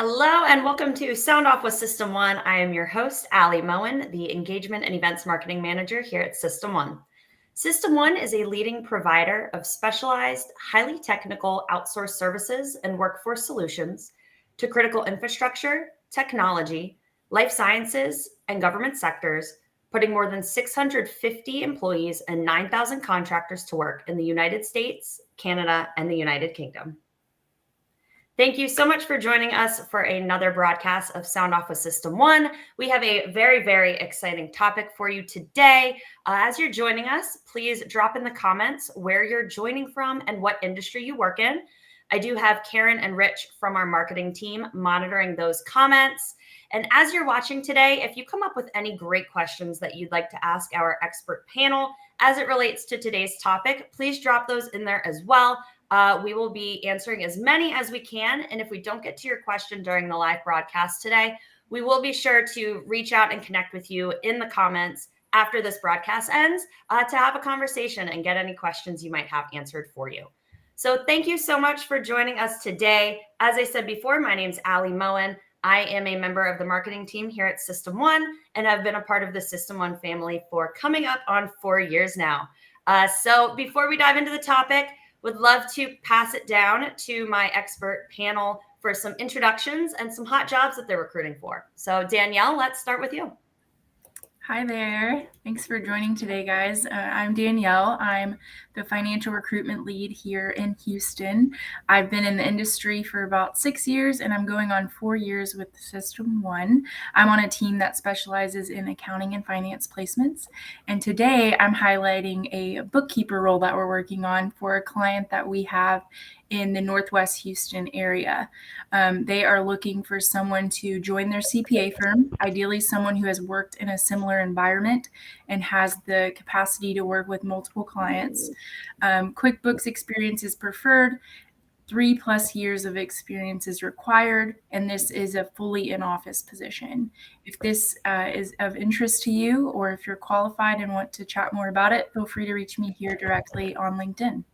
Hello and welcome to Sound Off with System One. I am your host, Allie Moen, the Engagement and Events Marketing Manager here at System One. System One is a leading provider of specialized, highly technical outsourced services and workforce solutions to critical infrastructure, technology, life sciences, and government sectors, putting more than 650 employees and 9,000 contractors to work in the United States, Canada, and the United Kingdom. Thank you so much for joining us for another broadcast of Sound Off with System One. We have a very, very exciting topic for you today. As you're joining us, please drop in the comments where you're joining from and what industry you work in. I do have Karen and Rich from our marketing team monitoring those comments. And as you're watching today, if you come up with any great questions that you'd like to ask our expert panel as it relates to today's topic, please drop those in there as well. We will be answering as many as we can. And if we don't get to your question during the live broadcast today, we will be sure to reach out and connect with you in the comments after this broadcast ends to have a conversation and get any questions you might have answered for you. So thank you so much for joining us today. As I said before, my name is Allie Moen. I am a member of the marketing team here at System One, and I've been a part of the System One family for coming up on 4 years now. So before we dive into the topic, would love to pass it down to my expert panel for some introductions and some hot jobs that they're recruiting for. So Danielle, let's start with you. Hi there. Thanks for joining today, guys. I'm Danielle. I'm the financial recruitment lead here in Houston. I've been in the industry for about 6 years, and I'm going on 4 years with System One. I'm on a team that specializes in accounting and finance placements. And today I'm highlighting a bookkeeper role that we're working on for a client that we have in the Northwest Houston area. They are looking for someone to join their CPA firm, ideally someone who has worked in a similar environment and has the capacity to work with multiple clients. QuickBooks experience is preferred. 3+ years of experience is required, and this is a fully in-office position. If this is of interest to you, or if you're qualified and want to chat more about it, feel free to reach me here directly on LinkedIn.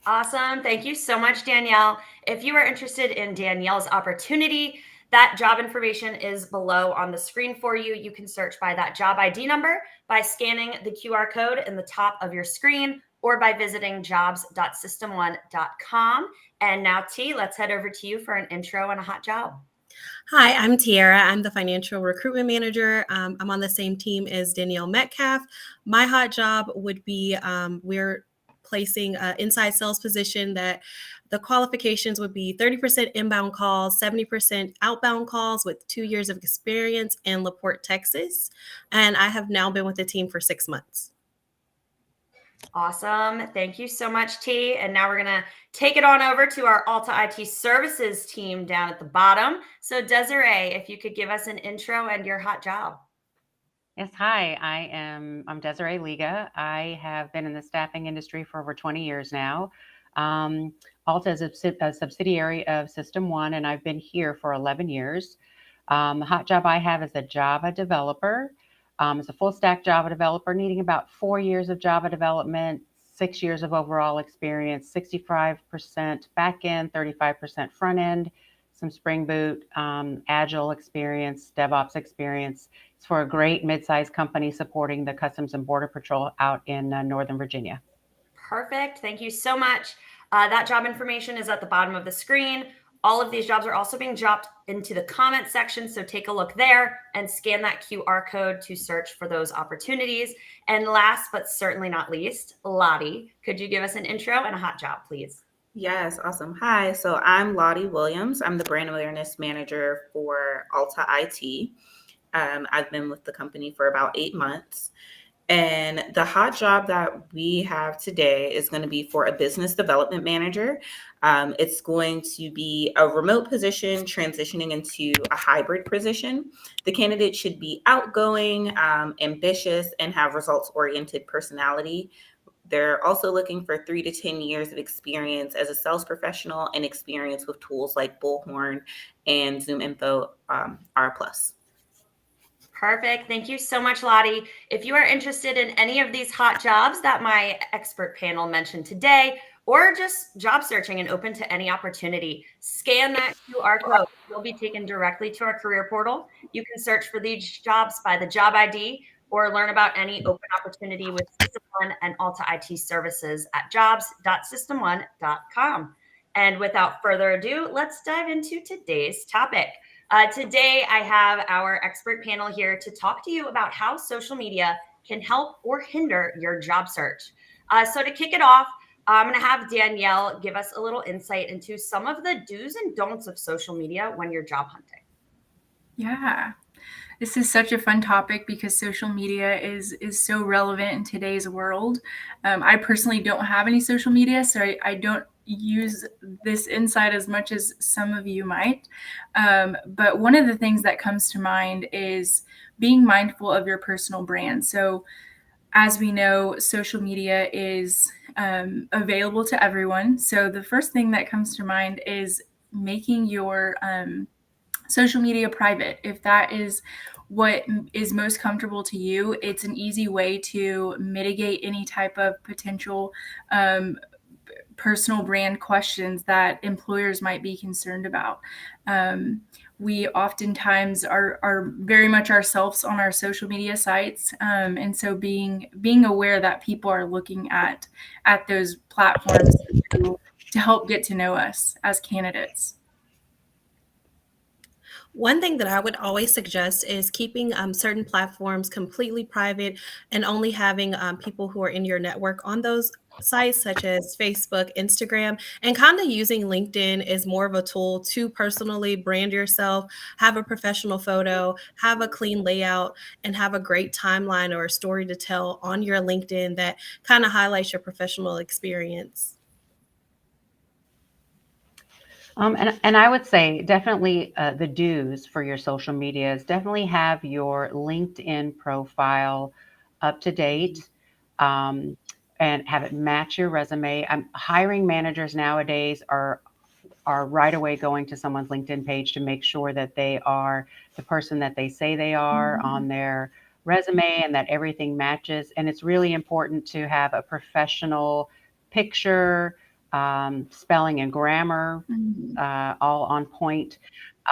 Awesome. Thank you so much, Danielle. If you are interested in Danielle's opportunity, that job information is below on the screen for you. You can search by that job ID number by scanning the QR code in the top of your screen or by visiting jobs.systemone.com. And now, T, let's head over to you for an intro and a hot job. Hi, I'm Tiara. I'm the financial recruitment manager. I'm on the same team as Danielle Metcalf. My hot job would be we're placing an inside sales position that the qualifications would be 30% inbound calls, 70% outbound calls with 2 years of experience in LaPorte, Texas. And I have now been with the team for 6 months. Awesome. Thank you so much, T. And now we're going to take it on over to our ALTA IT services team down at the bottom. So Desiree, if you could give us an intro and your hot job. Yes, hi, I'm Desiree Liga. I have been in the staffing industry for over 20 years now. ALTA is a subsidiary of System One, and I've been here for 11 years. The hot job I have is a Java developer. It's a full stack Java developer needing about 4 years of Java development, 6 years of overall experience, 65% back end, 35% front end, some Spring Boot, Agile experience, DevOps experience. It's for a great mid-sized company supporting the Customs and Border Patrol out in Northern Virginia. Perfect. Thank you so much. That job information is at the bottom of the screen. All of these jobs are also being dropped into the comment section, so take a look there and scan that QR code to search for those opportunities. And last but certainly not least, Lottie, could you give us an intro and a hot job, please? Yes, awesome. Hi, so I'm Lottie Williams. I'm the brand awareness manager for ALTA IT. I've been with the company for about 8 months. And the hot job that we have today is going to be for a business development manager. It's going to be a remote position transitioning into a hybrid position. The candidate should be outgoing, ambitious, and have results-oriented personality. They're also looking for 3 to 10 years of experience as a sales professional and experience with tools like Bullhorn and ZoomInfo R+. Perfect. Thank you so much, Lottie. If you are interested in any of these hot jobs that my expert panel mentioned today, or just job searching and open to any opportunity, scan that QR code. You'll be taken directly to our career portal. You can search for these jobs by the job ID or learn about any open opportunity with System One and ALTA IT services at jobs.systemone.com. And without further ado, let's dive into today's topic. Today, I have our expert panel here to talk to you about how social media can help or hinder your job search. So to kick it off, I'm going to have Danielle give us a little insight into some of the do's and don'ts of social media when you're job hunting. Yeah, this is such a fun topic because social media is so relevant in today's world. I personally don't have any social media, so I don't use this insight as much as some of you might. But one of the things that comes to mind is being mindful of your personal brand. So as we know, social media is available to everyone. So the first thing that comes to mind is making your social media private. If that is what is most comfortable to you, it's an easy way to mitigate any type of potential personal brand questions that employers might be concerned about. We oftentimes are very much ourselves on our social media sites, and so being aware that people are looking at those platforms to help get to know us as candidates. One thing that I would always suggest is keeping certain platforms completely private and only having people who are in your network on those sites, such as Facebook, Instagram, and kind of using LinkedIn as more of a tool to personally brand yourself, have a professional photo, have a clean layout, and have a great timeline or a story to tell on your LinkedIn that kind of highlights your professional experience. And I would say definitely the do's for your social media is definitely have your LinkedIn profile up to date, and have it match your resume. Hiring managers nowadays are right away going to someone's LinkedIn page to make sure that they are the person that they say they are on their resume and that everything matches. And it's really important to have a professional picture, spelling and grammar, all on point,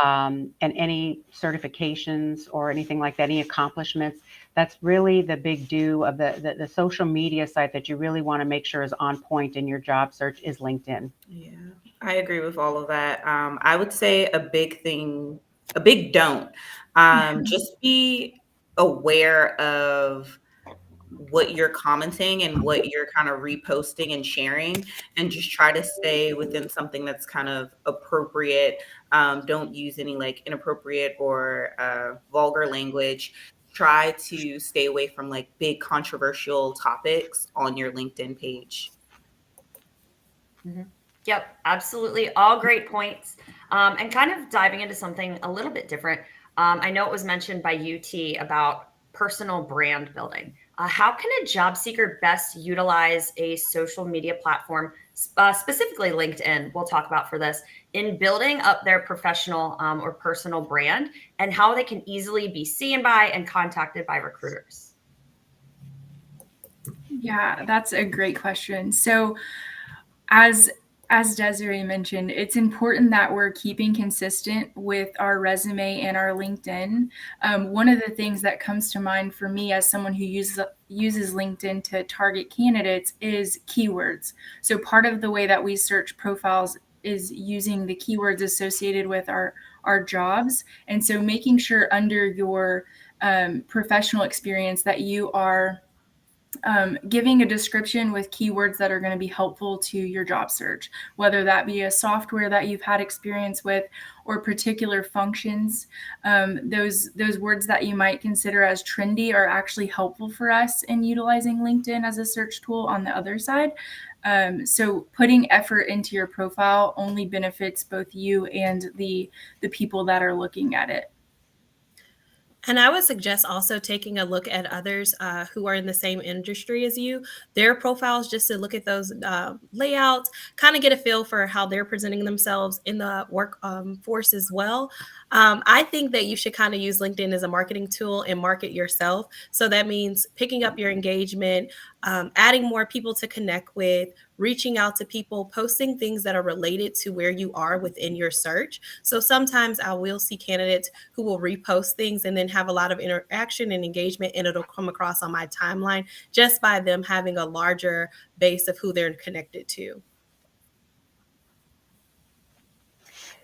and any certifications or anything like that, any accomplishments. That's really the big do of the social media site that you really want to make sure is on point in your job search is LinkedIn. Yeah, I agree with all of that. I would say a big don't, just be aware of what you're commenting and what you're kind of reposting and sharing, and just try to stay within something that's kind of appropriate. Don't use any like inappropriate or vulgar language. Try to stay away from like big controversial topics on your LinkedIn page. Mm-hmm. Yep, absolutely. All great points. And kind of diving into something a little bit different. I know it was mentioned by UT about personal brand building. How can a job seeker best utilize a social media platform, specifically LinkedIn, we'll talk about for this, in building up their professional or personal brand and how they can easily be seen by and contacted by recruiters? Yeah, that's a great question. So as Desiree mentioned, it's important that we're keeping consistent with our resume and our LinkedIn. One of the things that comes to mind for me as someone who uses LinkedIn to target candidates is keywords. So part of the way that we search profiles is using the keywords associated with our jobs. And so making sure under your professional experience that you are giving a description with keywords that are going to be helpful to your job search, whether that be a software that you've had experience with or particular functions. Those words that you might consider as trendy are actually helpful for us in utilizing LinkedIn as a search tool on the other side. So putting effort into your profile only benefits both you and the people that are looking at it. And I would suggest also taking a look at others who are in the same industry as you, their profiles, just to look at those layouts, kind of get a feel for how they're presenting themselves in the workforce as well. I think that you should kind of use LinkedIn as a marketing tool and market yourself. So that means picking up your engagement, adding more people to connect with, reaching out to people, posting things that are related to where you are within your search. So sometimes I will see candidates who will repost things and then have a lot of interaction and engagement, and it'll come across on my timeline just by them having a larger base of who they're connected to.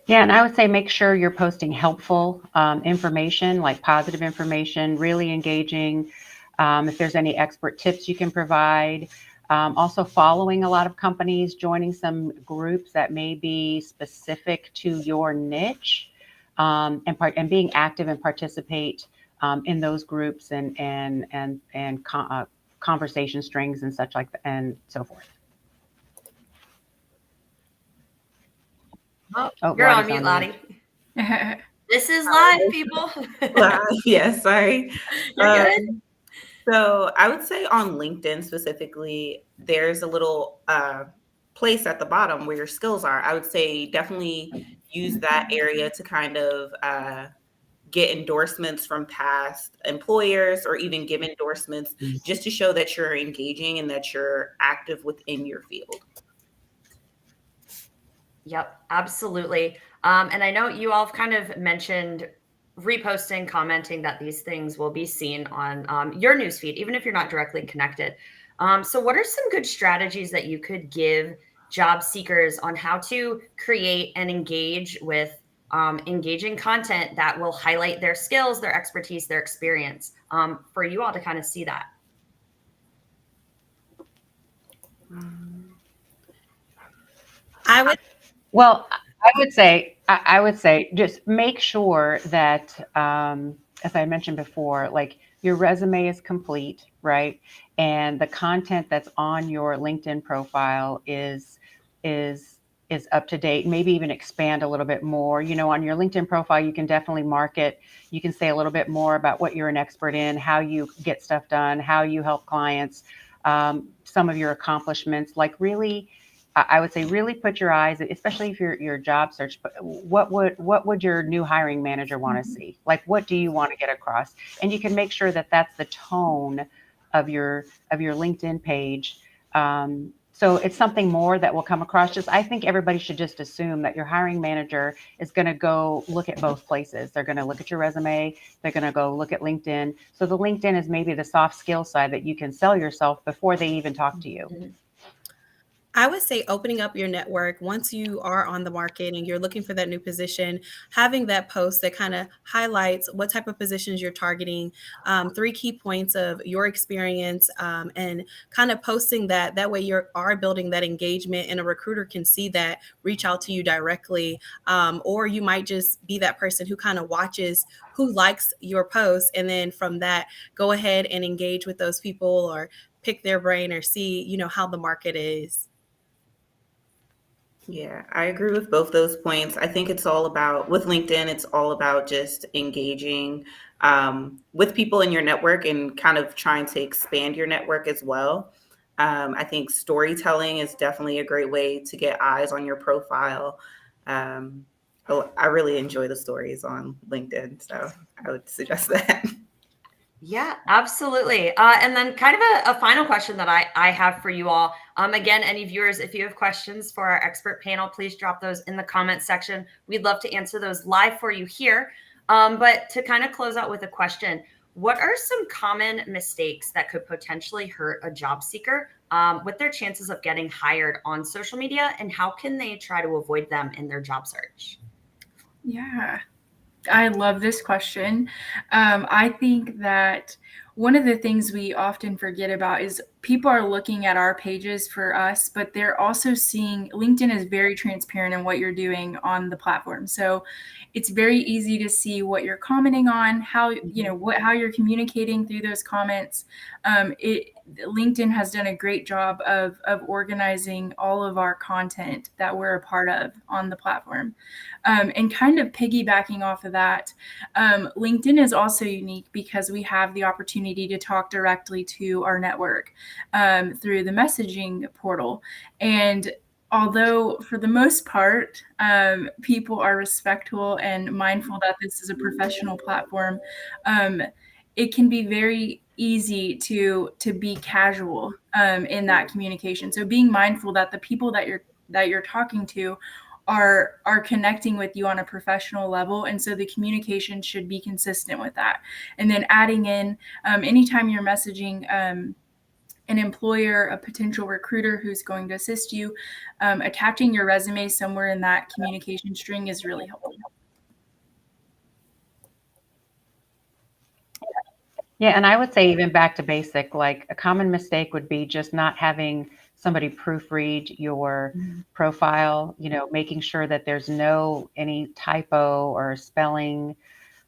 Yeah, and I would say make sure you're posting helpful information, like positive information, really engaging. If there's any expert tips you can provide. Also following a lot of companies, joining some groups that may be specific to your niche, and being active and participate in those groups and conversation strings and such like that, and so forth. Oh, you're on mute, Lottie. This is live, people. Yeah, sorry. You're good. So I would say on LinkedIn specifically, there's a little place at the bottom where your skills are. I would say definitely use that area to kind of get endorsements from past employers, or even give endorsements just to show that you're engaging and that you're active within your field. Yep, absolutely. And I know you all have kind of mentioned reposting, commenting that these things will be seen on your newsfeed, even if you're not directly connected. So what are some good strategies that you could give job seekers on how to create and engage with engaging content that will highlight their skills, their expertise, their experience, for you all to kind of see that? Well, I would say just make sure that, as I mentioned before, like your resume is complete, right? And the content that's on your LinkedIn profile is up to date. Maybe even expand a little bit more. You know, on your LinkedIn profile, you can definitely market. You can say a little bit more about what you're an expert in, how you get stuff done, how you help clients, some of your accomplishments. Like really, I would say really put your eyes, especially if you're your job search, but what would your new hiring manager want to see? Like, what do you want to get across? And you can make sure that that's the tone of your LinkedIn page. So it's something more that will come across. Just, I think everybody should just assume that your hiring manager is going to go look at both places. They're going to look at your resume. They're going to go look at LinkedIn. So the LinkedIn is maybe the soft skill side that you can sell yourself before they even talk to you. Mm-hmm. I would say opening up your network once you are on the market and you're looking for that new position, having that post that kind of highlights what type of positions you're targeting, 3 key points of your experience, and kind of posting that. That way you are building that engagement and a recruiter can see that, reach out to you directly. Or you might just be that person who kind of watches who likes your post. And then from that, go ahead and engage with those people or pick their brain or see, how the market is. Yeah, I agree with both those points. I think it's all about, with LinkedIn, it's all about just engaging with people in your network and kind of trying to expand your network as well. I think storytelling is definitely a great way to get eyes on your profile. I really enjoy the stories on LinkedIn, so I would suggest that. Yeah, absolutely. And then kind of a final question that I have for you all. Again, any viewers, if you have questions for our expert panel, please drop those in the comment section. We'd love to answer those live for you here. But to kind of close out with a question, what are some common mistakes that could potentially hurt a job seeker with their chances of getting hired on social media, and how can they try to avoid them in their job search? Yeah. I love this question. I think that one of the things we often forget about is people are looking at our pages for us, but they're also seeing LinkedIn is very transparent in what you're doing on the platform. So it's very easy to see what you're commenting on, how how you're communicating through those comments. LinkedIn has done a great job of organizing all of our content that we're a part of on the platform. And kind of piggybacking off of that, LinkedIn is also unique because we have the opportunity to talk directly to our network through the messaging portal. And although for the most part, people are respectful and mindful that this is a professional platform, it can be very easy to be casual in that communication. So being mindful that the people that you're talking to are connecting with you on a professional level, and so the communication should be consistent with that. And then adding in anytime you're messaging an employer, a potential recruiter who's going to assist you, attaching your resume somewhere in that communication string is really helpful. Yeah, and I would say even back to basic, like a common mistake would be just not having somebody proofread your profile, making sure that there's any typo or spelling,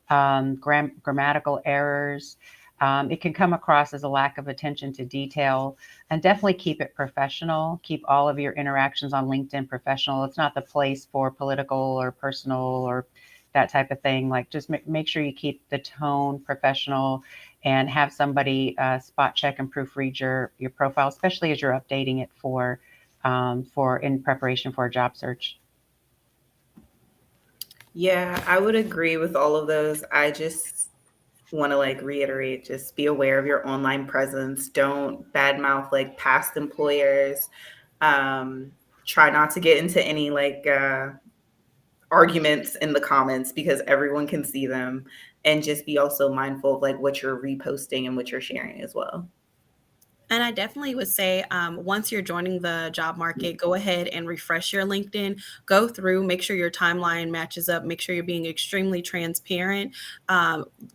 grammatical errors. It can come across as a lack of attention to detail, and definitely keep it professional. Keep all of your interactions on LinkedIn professional. It's not the place for political or personal or that type of thing. Like, just make sure you keep the tone professional, and have somebody spot check and proofread your profile, especially as you're updating it for in preparation for a job search. Yeah, I would agree with all of those. I just want to reiterate, just be aware of your online presence. Don't badmouth past employers. Try not to get into any arguments in the comments, because everyone can see them, and just be also mindful of what you're reposting and what you're sharing as well. And I definitely would say once you're joining the job market, go ahead and refresh your LinkedIn. Go through, make sure your timeline matches up, make sure you're being extremely transparent.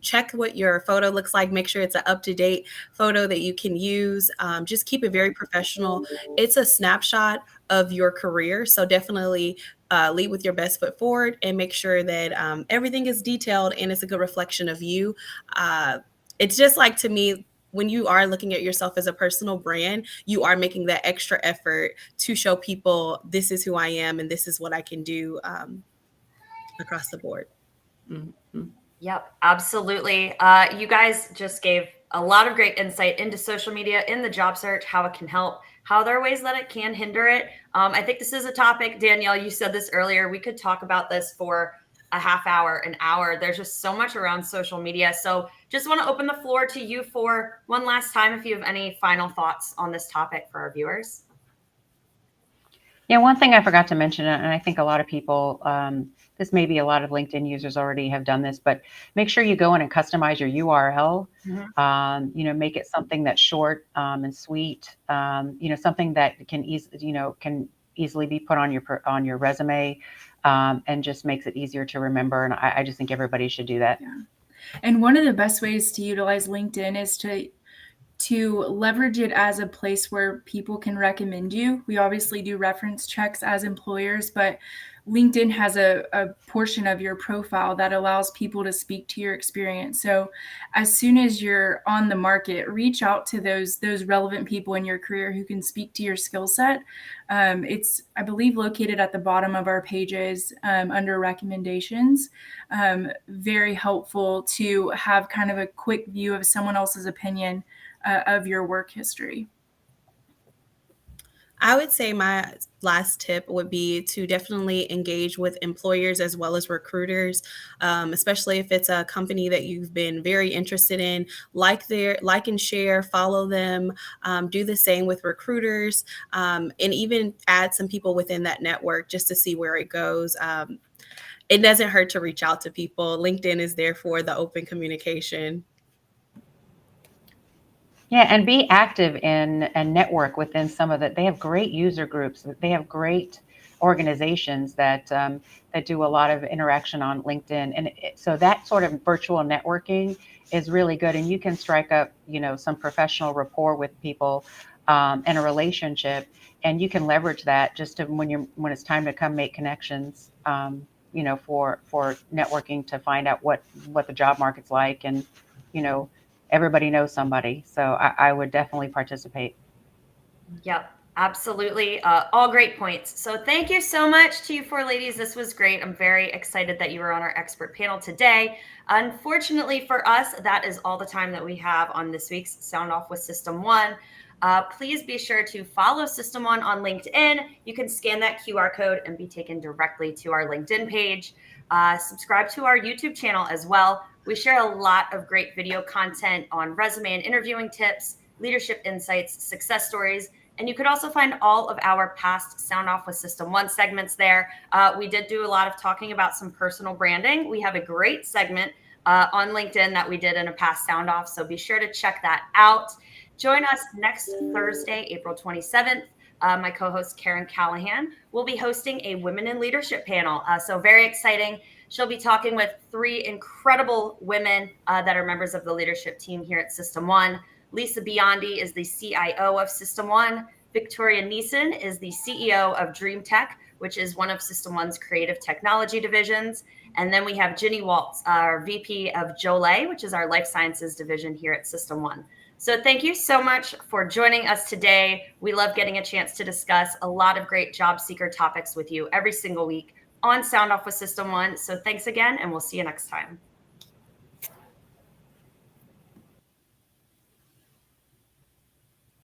Check what your photo looks like, make sure it's an up-to-date photo that you can use. Just keep it very professional. It's a snapshot of your career, so definitely lead with your best foot forward, and make sure that everything is detailed and it's a good reflection of you. It's just to me, when you are looking at yourself as a personal brand, you are making that extra effort to show people this is who I am and this is what I can do across the board. Mm-hmm. Yep, absolutely. You guys just gave a lot of great insight into social media, in the job search, how it can help, how there are ways that it can hinder it. I think this is a topic, Danielle, you said this earlier, we could talk about this for a half hour, an hour. There's just so much around social media. So just want to open the floor to you for one last time, if you have any final thoughts on this topic for our viewers. Yeah, one thing I forgot to mention, and I think a lot of people, this may be a lot of LinkedIn users already have done this, but make sure you go in and customize your URL. Mm-hmm. Make it something that's short and sweet. Something that can easily be put on your resume, and just makes it easier to remember. And I just think everybody should do that. Yeah. And one of the best ways to utilize LinkedIn is to leverage it as a place where people can recommend you. We obviously do reference checks as employers, but LinkedIn has a portion of your profile that allows people to speak to your experience. So as soon as you're on the market, reach out to those relevant people in your career who can speak to your skill set. It's, I believe, located at the bottom of our pages under recommendations. Very helpful to have kind of a quick view of someone else's opinion of your work history. I would say my last tip would be to definitely engage with employers as well as recruiters, especially if it's a company that you've been very interested in. Like and share, follow them, do the same with recruiters, and even add some people within that network just to see where it goes. It doesn't hurt to reach out to people. LinkedIn is there for the open communication. Yeah, and be active in and network within some of they have great user groups. They have great organizations that do a lot of interaction on LinkedIn. And so that sort of virtual networking is really good. And you can strike up, some professional rapport with people and a relationship. And you can leverage that just to, when it's time to come make connections, for networking, to find out what the job market's like. And, everybody knows somebody. So I would definitely participate. Yep, absolutely. All great points. So thank you so much to you four ladies. This was great. I'm very excited that you were on our expert panel today. Unfortunately for us, that is all the time that we have on this week's Sound Off with System 1. Please be sure to follow System One on LinkedIn. You can scan that QR code and be taken directly to our LinkedIn page. Subscribe to our YouTube channel as well. We share a lot of great video content on resume and interviewing tips, leadership insights, success stories, and you could also find all of our past Sound Off with System One segments there. We did do a lot of talking about some personal branding. We have a great segment on LinkedIn that we did in a past Sound Off, so be sure to check that out. Join us next Thursday, April 27th. My co-host Karen Callahan will be hosting a Women in Leadership panel. So very exciting. She'll be talking with 3 incredible women that are members of the leadership team here at System One. Lisa Biondi is the CIO of System One. Victoria Neeson is the CEO of Dream Tech, which is one of System One's creative technology divisions. And then we have Ginny Waltz, our VP of Jolay, which is our life sciences division here at System One. So thank you so much for joining us today. We love getting a chance to discuss a lot of great job seeker topics with you every single week on Sound Off with System One. So thanks again, and we'll see you next time.